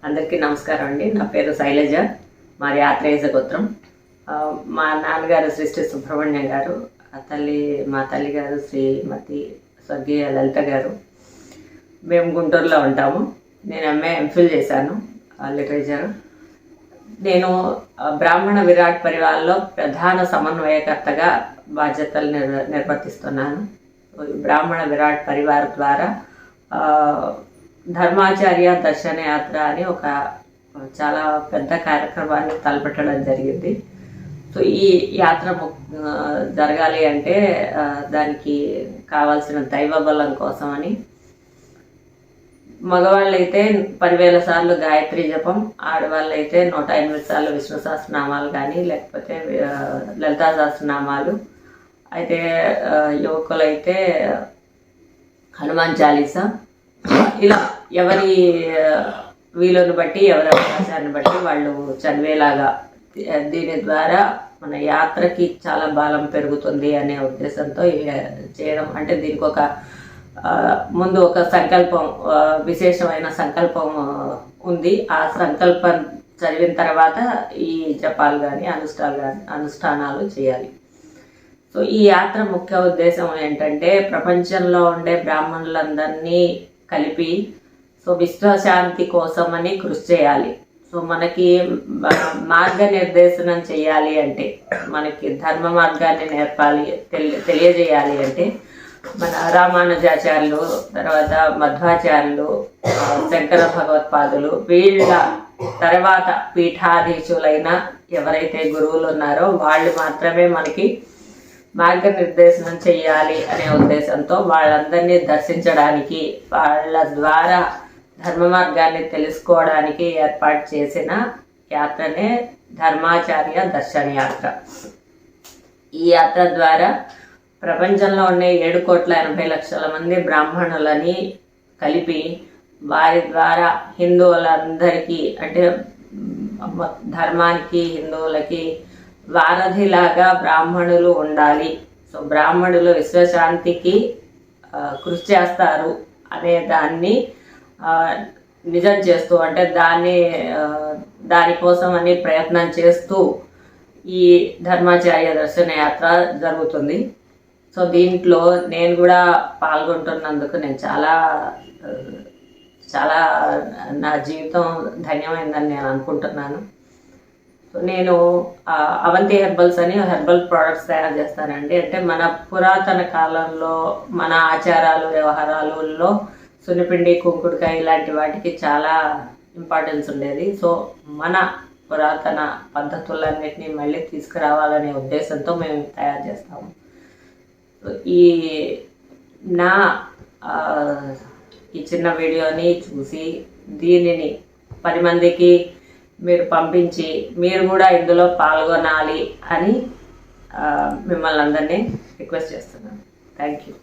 అందరికీ నమస్కారం అండి. నా పేరు శైలజ. మాది ఆత్రేయ గోత్రం. మా నాన్నగారు శ్రీ సుబ్రహ్మణ్యం గారు, మా తల్లి గారు శ్రీమతి స్వర్గీయ లలిత గారు. మేము గుంటూరులో ఉంటాము. నేను ఎంఫిల్ చేశాను లిటరేచర్. నేను బ్రాహ్మణ విరాట్ పరివార్లో ప్రధాన సమన్వయకర్తగా బాధ్యతలు నిర్వర్తిస్తున్నాను. బ్రాహ్మణ విరాట్ పరివార్ ద్వారా ధర్మాచార్య దర్శన యాత్ర అని ఒక చాలా పెద్ద కార్యక్రమాన్ని తలపెట్టడం జరిగింది. సో ఈ యాత్ర జరగాలి అంటే దానికి కావాల్సిన దైవ బలం కోసమని మగవాళ్ళైతే 10,000 సార్లు గాయత్రి జపం, ఆడవాళ్ళైతే 108 సార్లు విష్ణు సహస్రనామాలు కానీ లేకపోతే లలితా సహస్రనామాలు, అయితే యువకులైతే హనుమాన్ చాలీసా, ఇలా ఎవరి వీలుని బట్టి ఎవరి అవకాశాన్ని బట్టి వాళ్ళు చదివేలాగా దీని ద్వారా మన యాత్రకి చాలా బలం పెరుగుతుంది అనే ఉద్దేశంతో చేయడం. అంటే దీనికి ఒక ముందు ఒక సంకల్పం, విశేషమైన సంకల్పం ఉంది. ఆ సంకల్పం చదివిన తర్వాత ఈ జపాలు కానీ అనుష్ఠానాలు చేయాలి. సో ఈ యాత్ర ముఖ్య ఉద్దేశం ఏంటంటే ప్రపంచంలో ఉండే బ్రాహ్మణులందరినీ కలిపి విశ్వశాంతి కోసమని కృషి చేయాలి. సో మనకి మార్గనిర్దేశనం చేయాలి అంటే, మనకి ధర్మ మార్గాన్ని నేర్పాలి, తెలియజేయాలి అంటే మన రామానుజాచార్యులు, తర్వాత మధ్వాచార్యులు, శంకర భగవత్పాదులు, వీళ్ళ తర్వాత పీఠాధీశులైన ఎవరైతే గురువులు ఉన్నారో వాళ్ళు మాత్రమే మనకి మార్గనిర్దేశనం చెయ్యాలి అనే ఉద్దేశంతో వాళ్ళందరినీ దర్శించడానికి, వాళ్ళ ద్వారా ధర్మ మార్గాన్ని తెలుసుకోవడానికి ఏర్పాటు చేసిన యాత్రనే ధర్మాచార్య దర్శన యాత్ర. ఈ యాత్ర ద్వారా ప్రపంచంలో ఉండే 7,80,00,000 మంది బ్రాహ్మణులని కలిపి వారి ద్వారా హిందువులందరికీ, అంటే ధర్మానికి హిందువులకి వారధిలాగా బ్రాహ్మణులు ఉండాలి, సో బ్రాహ్మణులు విశ్వశాంతికి కృషి చేస్తారు అనే దాన్ని నిజం చేస్తూ, అంటే దానికోసం అని ప్రయత్నం చేస్తూ ఈ ధర్మాచార్య దర్శన యాత్ర జరుగుతుంది. సో దీంట్లో నేను కూడా పాల్గొంటున్నందుకు నేను చాలా చాలా నా జీవితం ధన్యమైందని నేను అనుకుంటున్నాను. సో నేను అవంతి హెర్బల్స్ అని హెర్బల్ ప్రోడక్ట్స్ తయారు చేస్తానండి. అంటే మన పురాతన కాలంలో మన ఆచారాలు వ్యవహారాలలో సున్నిపిండి, కుంకుడుకాయ ఇలాంటి వాటికి చాలా ఇంపార్టెన్స్ ఉండేది. సో మన పురాతన పద్ధతులన్నిటినీ మళ్ళీ తీసుకురావాలనే ఉద్దేశంతో మేము తయారు చేస్తాము. ఈ చిన్న వీడియోని చూసి దీనిని 10 మందికి మీరు పంపించి మీరు కూడా ఇందులో పాల్గొనాలి అని మిమ్మల్ని అందరినీ రిక్వెస్ట్ చేస్తున్నాను. Thank you.